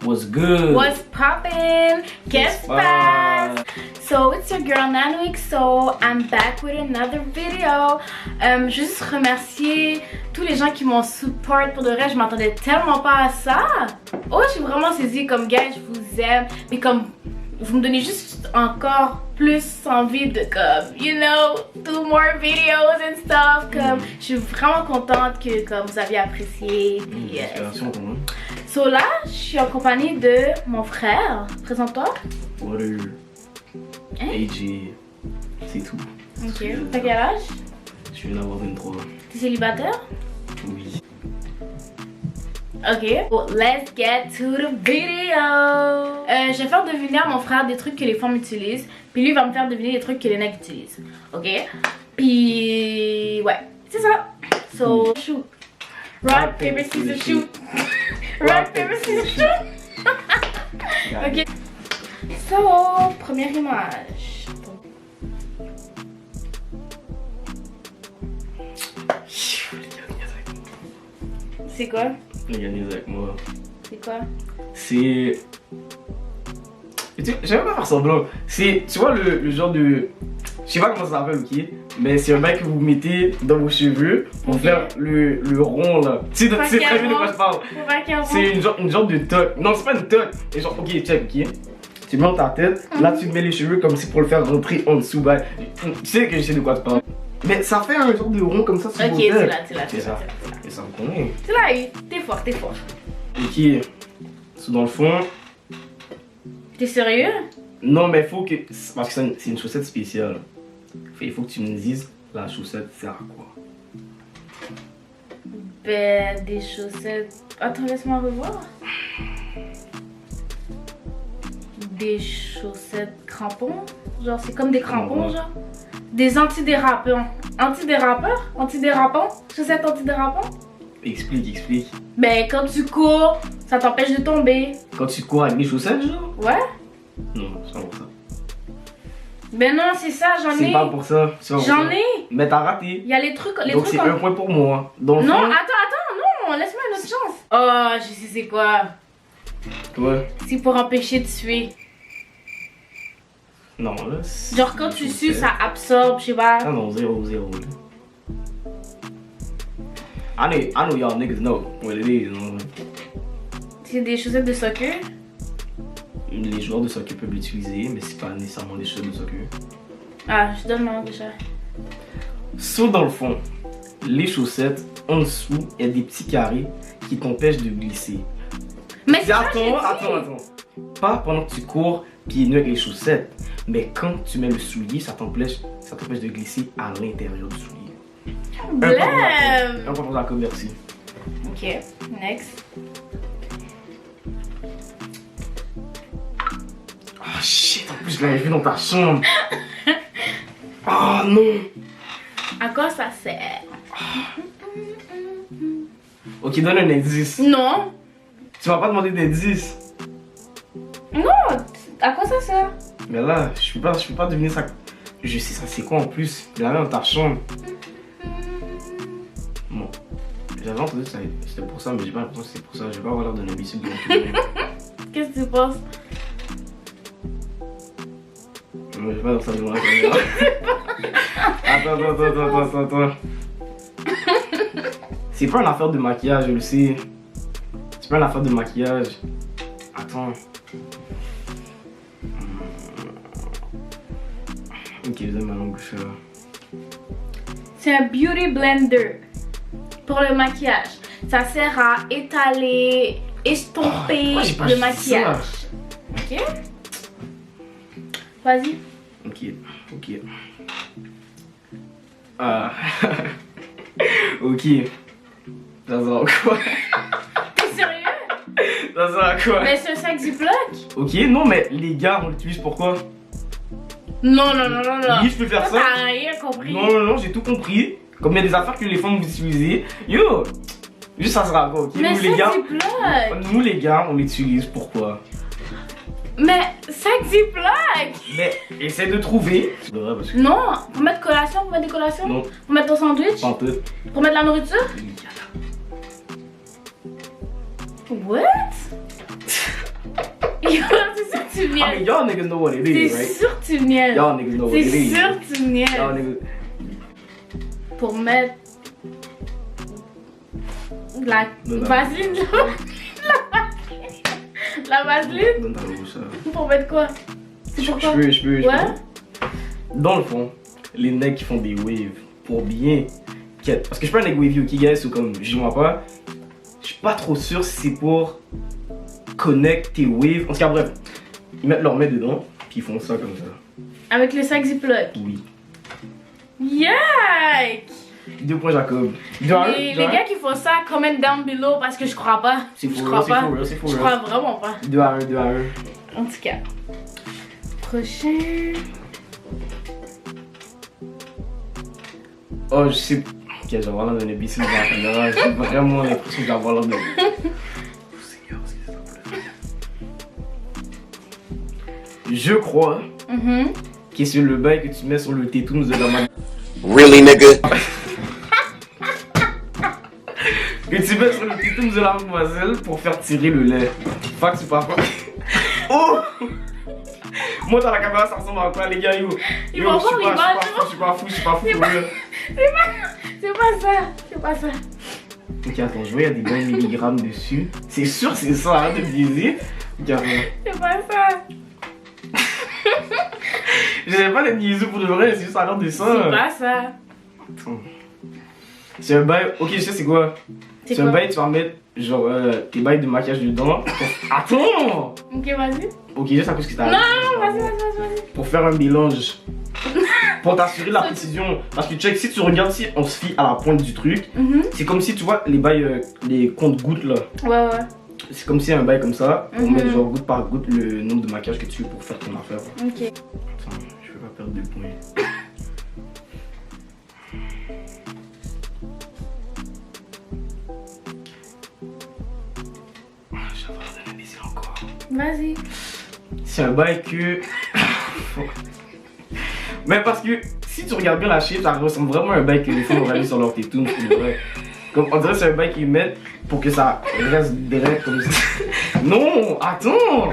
What's good? What's poppin'? Guess pass. So it's your girl Nanoix. So I'm back with another video. Juste remercier tous les gens qui m'ont support. Pour de vrai, je m'attendais tellement pas à ça. Oh, j'ai vraiment saisi comme gars, je vous aime. Mais comme vous me donnez juste encore plus envie de comme, you know, do more videos and stuff. Comme, je suis vraiment contente que comme vous avez apprécié. So là, je suis en compagnie de mon frère. Présente-toi. Water. Hein? AJ. C'est tout. Ok. T'as quel âge? Je viens d'avoir 23. T'es célibataire? Oui. Ok. Well, let's get to the video. Je vais faire deviner à mon frère des trucs que les femmes utilisent. Puis lui va me faire deviner des trucs que les mecs utilisent. Ok? Puis ouais, c'est ça. So, shoot. Rock, paper, scissors, shoot. Rock, paper, scissors, shoot. Ok. So, première image. C'est quoi? Les gars, avec moi. C'est quoi? C'est. J'aime pas faire semblant. C'est. Tu vois le genre de. Je sais pas comment ça s'appelle, ok? Mais c'est un bail que vous mettez dans vos cheveux pour faire le rond là. Tu sais très bien de quoi je parle. C'est une genre de toque. Non, c'est pas une toque. Et genre, ok, check, ok? Tu mets dans ta tête, là tu mets les cheveux comme si pour le faire rentrer en dessous. Bah, tu sais que je sais de quoi tu parles. Mais ça fait un genre de rond comme ça sur vos têtes. Ok, c'est là. Et ça me connaît. C'est là, t'es fort. Ok. So, dans le fond. T'es sérieux? Non, mais faut que. Parce que c'est une chaussette spéciale. Il faut que tu me dises la chaussette sert à quoi. Ben, des chaussettes. Attends, laisse-moi revoir. Des chaussettes crampons? Genre, c'est comme des crampons, genre? Des antidérapants. Antidérapants? Chaussettes antidérapants? Explique. Ben, quand tu cours, ça t'empêche de tomber. Quand tu cours avec des chaussettes, genre? Ouais? Non, c'est pas pour ça. Ben non, c'est ça, j'en ai. C'est pas pour ça. J'en ai. Mais t'as raté. Il y a les trucs. Donc c'est un point pour moi. Dans le non, fond, attends, non, laisse-moi une autre chance. Oh, je sais c'est quoi. ouais. C'est pour empêcher de suer. Non, là. Genre quand tu sues, ça absorbe, je sais pas. Ah non, 0. I know y'all niggas know what it is. C'est des chaussettes de soccer. Les joueurs de soccer peuvent l'utiliser, mais c'est pas nécessairement des chaussettes de soccer. Ah, je donne ma langue déjà. So, dans le fond, les chaussettes, en dessous, il y a des petits carrés qui t'empêchent de glisser. Mais c'est Attends. Pas pendant que tu cours pieds nus avec les chaussettes, mais quand tu mets le soulier, ça t'empêche de glisser à l'intérieur du soulier. Blême. Un point pour la com, merci. Ok, next. Oh shit, en plus je l'avais vu dans ta chambre. Oh non. À quoi ça sert? Ok, donne un indice. Non. Tu m'as pas demandé d'indice. Non, à quoi ça sert? Mais là, je peux pas deviner ça. Je sais ça c'est quoi en plus. Je l'avais dans ta chambre. Bon. J'avais entendu que c'était pour ça, mais j'ai pas l'impression que c'est pour ça. Je vais pas avoir l'air d'un imbécile de Qu'est-ce que tu penses? Je vais pas dans ça devant la caméra. Attends. C'est pas une affaire de maquillage, je le sais. C'est pas une affaire de maquillage. Attends. Ok, je donne ma langue bouche là. C'est un beauty blender pour le maquillage. Ça sert à étaler, estomper le maquillage. Ok? Vas-y. Ok. Ok. Ça sert à quoi? T'es sérieux? Ça sert à quoi? Mais c'est un sac Ziploc? Ok, non, mais les gars, on l'utilise pourquoi? Non. Oui, je peux faire ça. T'as rien compris. Non, j'ai tout compris. Comme il y a des affaires que les femmes vous utilisez. Yo! Juste ça sera quoi, ok? Mais Nous les gars, on l'utilise pourquoi? Mais sac Ziploc! Mais essaie de trouver. Parce que... Non, pour mettre collation, pour mettre des collations? Non. Pour mettre ton sandwich? Pas en tout. Pour mettre la nourriture? What? Yo, c'est sûr que tu I mean, niaises. y'all niggas know what it is, C'est right? sûr que tu niaises. Y'all niggas know what it C'est is. sûr que tu niaises. Y'all niggas. Pour mettre la Non. vaseline. La vaseline. Donne ta rouge, ça. Pour mettre quoi? C'est pour quoi? Je peux. Ouais. Dans le fond, les nègres qui font des waves pour bien. Parce que je suis pas un nègre wavy, ok, guys, ou comme je vois pas. Je suis pas trop sûr si c'est pour connect tes waves. En tout cas, bref, ils mettent leur main dedans, puis ils font ça comme ça. Avec le sac Ziploc. Oui. Yikes! 2 points, Jacob. Les gars qui font ça, comment down below parce que je crois pas. C'est Je faux, crois pas. c'est faux. Je crois vraiment pas. 2 à 1, 2 à 1. En tout cas. Prochain. Oh, je sais. Ok, je vais avoir l'air d'un imbécile devant la caméra. J'ai vraiment l'impression que je vais avoir l'air de. Seigneur, s'il te plaît. Je crois que c'est le bail que tu mets sur le tétoum de la main. Really, nigga? Que tu mets sur le tétoum de la mademoiselle pour faire tirer le lait. Fait que c'est pas quoi. Oh! Moi dans la caméra ça ressemble à quoi les gars yo? Ils vont voir l'image. Je suis pas fou pour eux. C'est pas ça. C'est pas ça. Ok attends, je vois il y a des bons milligrammes dessus. C'est sûr c'est ça, arrête de me biaiser. Regarde. C'est pas ça. Je savais pas d'être niaiseux pour de vrai, c'est juste à l'air de ça. C'est pas ça. C'est un bail, ok je sais c'est quoi? C'est C'est un quoi? bail tu vas mettre genre tes bails de maquillage dedans. Attends! Ok, vas-y. Ok juste à cause que t'as. Non, vas-y. Pour faire un mélange. Pour t'assurer la précision. Parce que check, si tu regardes, si on se fie à la pointe du truc, c'est comme si tu vois les bails, les comptes-gouttes là. Ouais. C'est comme si un bail comme ça, pour mettre genre goutte par goutte le nombre de maquillage que tu veux pour faire ton affaire. Ok. Attends, je vais pas perdre 2 points. Je vais avoir un imbécile encore. Vas-y. C'est un bail que. Mais parce que si tu regardes bien la shape, ça ressemble vraiment à un bail que les filles auraient mis sur leur tétoum, c'est vrai. Comme on dirait que c'est un bail qu'ils mettent pour que ça reste direct comme ça. Non, attends!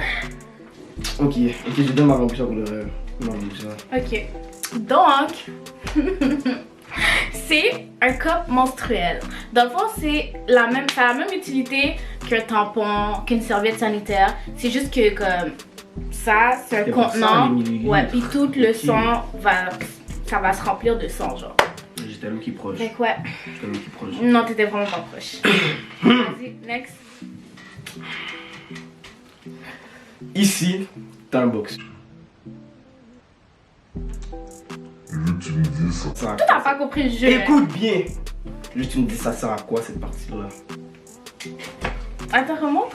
Ok, je donne ma lampe pour le rêve. Ok. Donc, c'est un cup menstruel. Dans le fond, ça a la même utilité qu'un tampon, qu'une serviette sanitaire. C'est juste que comme ça, c'est un C'est pour ça, contenant. les millilitres. Ouais, puis tout le Ok. sang ça va se remplir de sang, genre. J'étais à l'eau qui proche. Fait que ouais. J'étais à l'eau qui proche. Non, t'étais vraiment pas proche. Vas-y, next. Ici, t'as un box. Ça. Toi, t'as pas compris le jeu. Écoute bien! Juste tu me dis ça sert à quoi cette partie-là? Attends, remonte.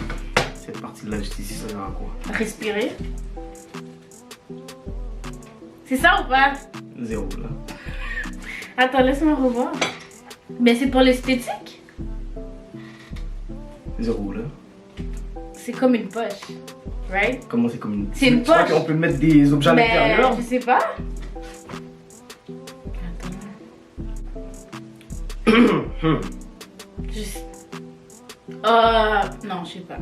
Cette partie-là juste ici ça sert à quoi? Respirer. C'est ça ou pas? 0 là. Attends, laisse-moi revoir. Mais c'est pour l'esthétique. 0 là. C'est comme une poche. Right? Comment c'est comme une... C'est une Tu crois poche. qu'on peut mettre des objets à Mais l'intérieur? je sais pas. Attends. Juste. Non, je sais pas.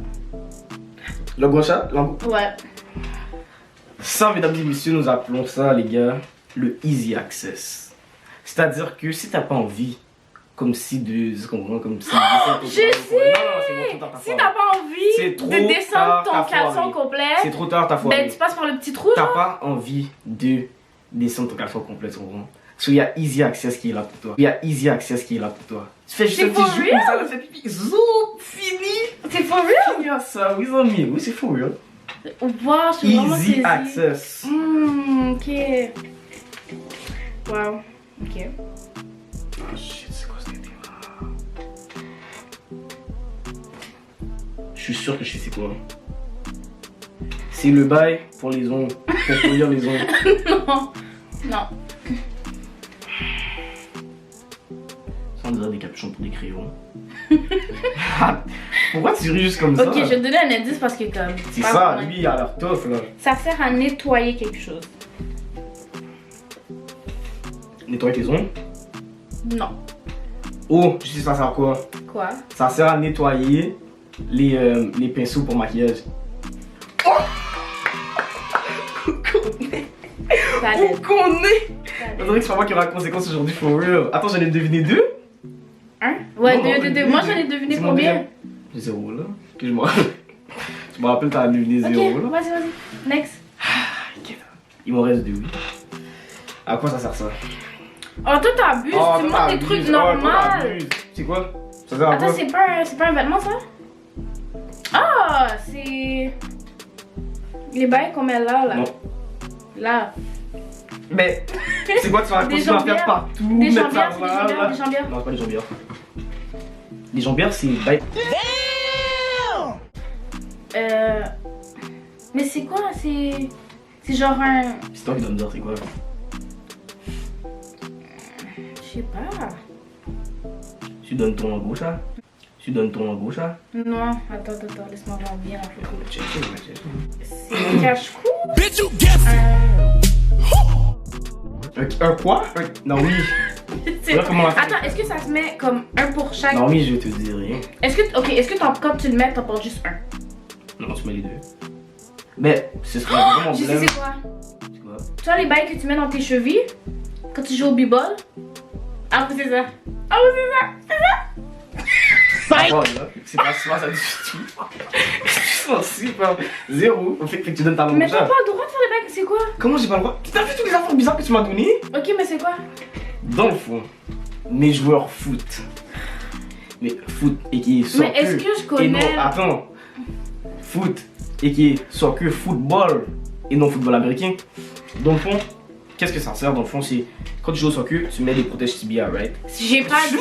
Le gauche, Ouais. ça, mesdames et messieurs, nous appelons ça, les gars, le easy access. C'est-à-dire que si t'as pas envie, comme si de... Tu comprends? Comme si... Je sais! Si t'as pas C'est envie trop de descendre tard, ton t'as caleçon foiré. complet, C'est trop tard, t'as foiré. ben tu passes par le petit trou. T'as genre. pas envie de descendre ton caleçon complet, tu comprends? Parce qu'il y a Easy Access qui est là pour toi. Il y a Easy Access qui est là pour toi. Tu fais juste C'est un petit for jeu real? comme ça, là, fait pipi. Zoom, fini. C'est for real? Il y a ça, oui, amis. Oui, c'est fou, hein. Wow, je suis vraiment Easy saisie. Access. Ok. Wow. Ok. Oh shit, c'est quoi cette idée-là? Je suis sûr que je sais c'est quoi. C'est le bail pour les ongles. Pour polir les ongles. Non. Non. Ça, on dirait des capuchons pour des crayons. Pourquoi tu ris juste comme ça? Ok, je vais te donner un indice parce que comme. C'est pas ça, vraiment- lui, il a l'air tough là. Ça sert à nettoyer quelque chose. Nettoyer tes ongles. Non. Oh, je sais ça sert à quoi? Quoi? Ça sert à nettoyer les pinceaux pour maquillage. Oh! Ça Vous l'aide. connaissez. Ça On l'aide. dirait que c'est pas moi qui aura la conséquence aujourd'hui, for real. Attends, j'en ai deviné 2. Hein? Ouais, Non, non, deux. Moi, j'en ai deviné c'est mon combien? deuxième. 0 là. Que je me rappelle. Je me rappelle, t'as deviné 0 Ok, là. vas-y. Next. Il m'en reste 2, oui. À quoi ça sert ça? Oh, toi, t'abuses. Tu montres des trucs normaux. C'est quoi? Ça sert à Attends, quoi? c'est pas un vêtement, ça? Ah, c'est... Les bails qu'on met là. Non. Là. Mais c'est quoi? Tu vas Des continuer à jambières. faire partout? Des mettre jambières, ça c'est des là, jambières, là. des jambières. Non, c'est pas des jambières. Les jambières, c'est. Mais c'est quoi? C'est genre un... C'est toi qui dois me dire, c'est quoi? Je sais pas. Tu donnes ton en gauche là? Tu donnes ton en gauche là? Non, attends, laisse-moi voir bien la photo. On va checker. C'est cache-cou? Bitch, you guessed it. Un quoi? Non, oui. C'est- Là, comment on va faire? Attends, est-ce que ça se met comme un pour chaque? Non, oui, je vais te dire rien. Est-ce que quand tu le mets, t'en portes juste un? Non, tu mets les deux. Mais ce serait vraiment Je sais blême. c'est quoi? C'est quoi? Tu vois les bails que tu mets dans tes chevilles quand tu joues au b-ball? Ah oui, c'est ça. Ah oui, c'est ça. Oh, là, c'est pas ça du tout. Je suis super. 0. Fait que tu donnes ta langue Mais gauche t'as là. pas le droit de faire les bails, c'est quoi? Comment j'ai pas le droit? T'as vu toutes les affaires bizarres que tu m'as données? Ok, mais c'est quoi? Dans le fond, mes joueurs foot. Mais foot et qui est soccer. Mais est-ce que je Et non, connais... attends. Foot et qui est soccer, football et non football américain. Dans le fond, qu'est-ce que ça sert? Dans le fond, c'est quand tu joues au soccer, tu mets des protèges tibia, right? Si j'ai pas dit...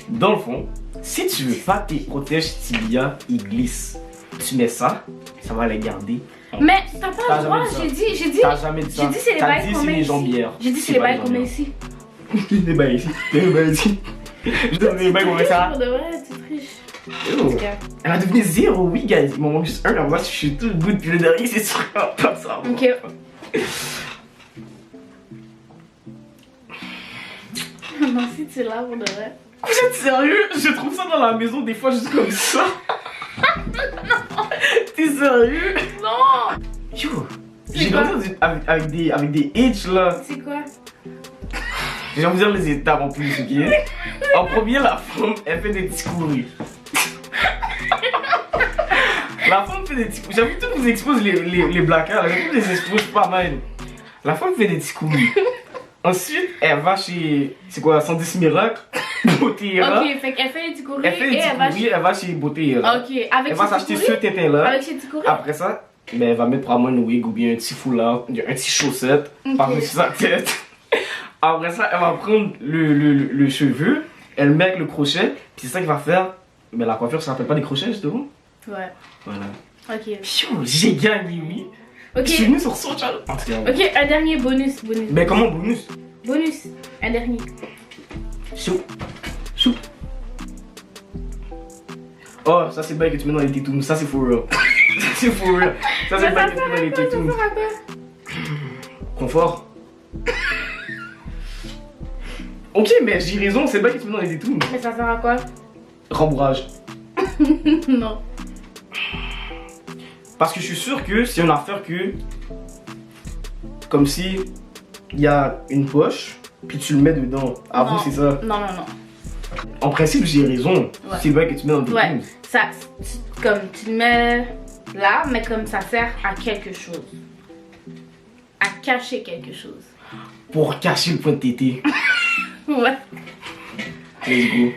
Dans le fond, si tu veux pas tes protèges tibia, ils glissent. Tu mets ça, ça va les garder. Mais t'as pas T'as le droit, jamais dit j'ai dit... T'as jamais dit ça. J'ai dit c'est les T'as bails dit qu'on c'est met les ici. jambières. J'ai dit c'est les pas bails qu'on met jambières. ici. Les bails ici. Les bails ici. Je donne les bails qu'on met ça. Pour de vrai, tu triches. Oh. En tout cas. Elle a devenu 0, oui, guys. Il m'en manque juste un. Moi, je suis tout le bout depuis le dernier, c'est sûr. Pas ça. Ok. Non, si tu es là pour de vrai. Vous êtes sérieux? Je trouve ça dans la maison des fois juste comme ça. T'es sérieux? Non! Yo, C'est j'ai quoi? grandi avec des hitch là. C'est quoi? Je vais vous dire les étapes en plus, ok? En premier, la femme, elle fait des petits courus. La femme fait des petits courus. J'avoue que vous expose les blackouts, j'avoue que les expose pas mal. La femme fait des petits courus. Ensuite, elle va chez. C'est quoi, 110 miracles? Botéra. Ok, fait qu'elle fait les petits courriers Elle fait des et petits elle va courriers, elle va chez Botéra. Ok, avec Elle va ses s'acheter petits ce courriers? tétin-là. Avec ses petits courriers? Après ça, ben, elle va mettre probablement une wig ou bien un petit foulard, un petit chaussette Ok. par-dessus sa tête. Après ça, elle va prendre le cheveu, elle le met avec le crochet, puis c'est ça qu'il va faire. Mais la coiffure, ça s'appelle pas des crochets justement? Ouais. Voilà. Ok. Pfiou, j'ai gagné, oui. Ok. Je suis venu sur son channel. En tout cas, Ok, un dernier bonus. mais comment bonus? Bonus. Un dernier. Chou. Chou. Oh, ça c'est le bail que tu mets dans les tétous. Ça c'est for real. Ça c'est for real. Ça c'est le bail que tu mets dans les tétous. Ça sert à quoi? Confort. Ok, mais j'ai raison, c'est le bail que tu mets dans les tétous. Mais ça sert à quoi? Rembourrage. Non. Parce que je suis sûr que c'est une affaire que. Comme si il y a une poche, puis tu le mets dedans. À vous, Non. c'est ça. Non. En principe, j'ai raison. Ouais. C'est le bail que tu mets dans tes Ouais. tétous. Ça, comme tu le mets là, mais comme ça sert à quelque chose. À cacher quelque chose. Pour cacher le point de tété. Ouais. Let's go.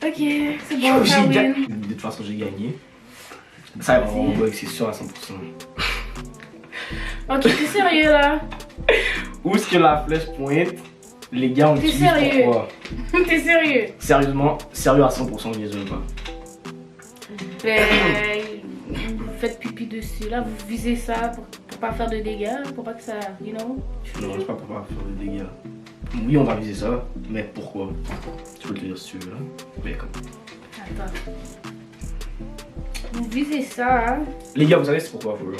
Ok, c'est bon, Yo, j'ai Halloween. gagné. De toute façon, j'ai gagné. Ça va vraiment bug, c'est sûr à 100%. Ok, t'es sérieux là? Où est-ce que la flèche pointe? Les gars, on T'es utilise sérieux? pourquoi? T'es sérieux? Sérieusement, sérieux à 100%, désolé pas. Vous faites pipi dessus là, vous visez ça pour pas faire de dégâts, pour pas que ça, you know? Non, c'est pas pour pas faire des dégâts. Oui, on va viser ça, mais pourquoi? Tu peux te le dire si tu veux, hein? Mais comme. Attends. Vous visez ça, hein? Les gars, vous savez c'est pourquoi, faut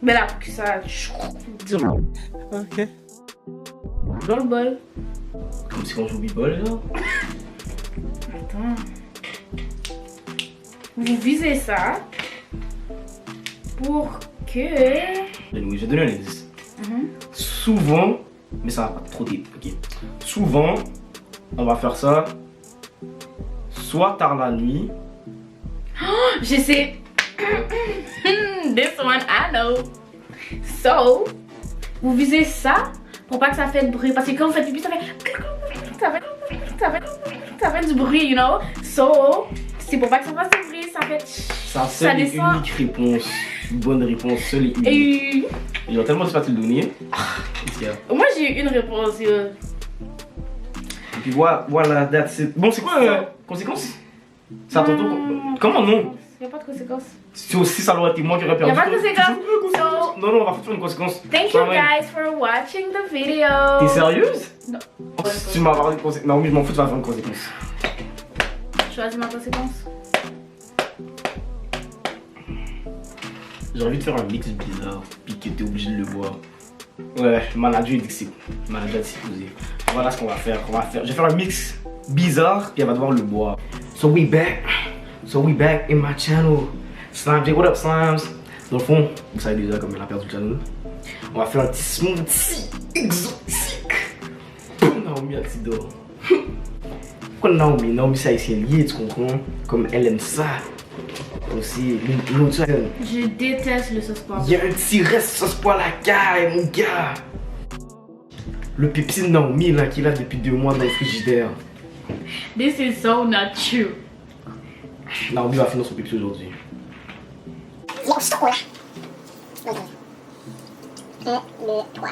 Mais là, pour que ça. Ok. Dans le bol. Comme si on joue au b-ball, là. Attends. Vous visez ça pour que Anyway, je vais donner un indice. Souvent, mais ça va pas trop deep, ok. Souvent, on va faire ça soit tard la nuit. Je sais. This one I know. So, vous visez ça pour pas que ça fait de bruit. Parce que quand vous faites pipi, ça fait du bruit, you know. So, c'est pour pas que ça fasse du bruit, ça fait. Ça seule et descend. unique réponse. Une bonne réponse, seule et unique. Et Ils ont tellement de pas te le donner. moi j'ai eu une réponse. Et puis voilà, that's it. Bon, c'est quoi conséquence? C'est à ton tour. Comment non? Y'a pas de conséquences. Si aussi ça aurait été moi qui aurais perdu. Y'a pas de conséquences. So, Non, on va faire une conséquence. thank you guys for watching the video. T'es sérieuse? Non. Oh, si tu m'as parlé de conséquence. Non, mais je m'en fous, tu vas faire une conséquence. Choisis ma conséquence. J'ai envie de faire un mix bizarre, puis que t'es obligé de le boire. Ouais, le manager dit que c'est. Le manager dit supposé. Voilà ce qu'on va faire. Je vais faire un mix bizarre, puis elle va devoir le boire. So we back in my channel. Slime J, what up Slimes? Dans le fond, vous savez déjà comme elle a perdu le channel. On va faire un petit smoothie exotique. Naomi Altidor. Pourquoi Naomi? Naomi c'est haïtien lié, tu comprends? Comme elle aime ça. Aussi, l'autre. Je déteste le sauce poivre. Il y a un petit reste sauce poivre à la caille, mon gars. Le Pepsi de Naomi là, qui est là depuis 2 mois dans le frigidaire. This is so not true. Naomi va finir son Pepsi aujourd'hui. Yo, stop là. 1, 2, 3.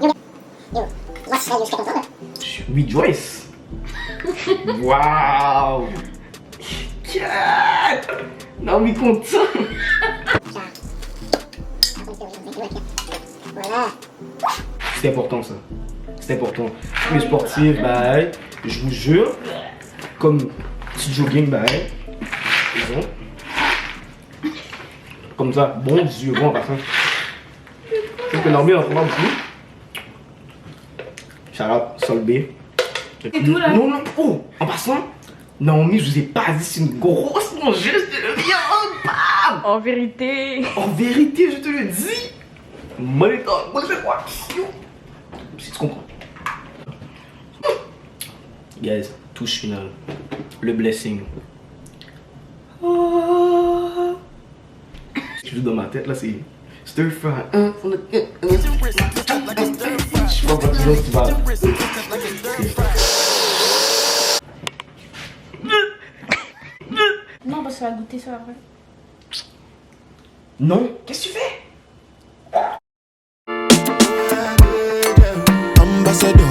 Wow. Yo, moi je suis content là. Rejoice. Wow. Yeah. Naomi content. Voilà. C'est important ça. C'est important. Les sportifs, bah, je vous jure, comme petit jogging, bah, ils ont. Comme ça, bon Dieu, bon en passant. Je trouve que Naomi en prend beaucoup. Shout-out, Sol B. C'est tout là? Non, non, oh, en passant, Naomi, je vous ai pas dit, c'est une grosse mangeuse de viande, bam! En vérité. En vérité, je te le dis. Moi, je fais quoi? Si tu comprends. Guys, touche finale. Le blessing. Ce que je joue dans ma tête là, c'est stir fry. Je sais pas pourquoi tu vas. Non, parce que ça va goûter ça après. Non, qu'est-ce que tu fais? Ambassador.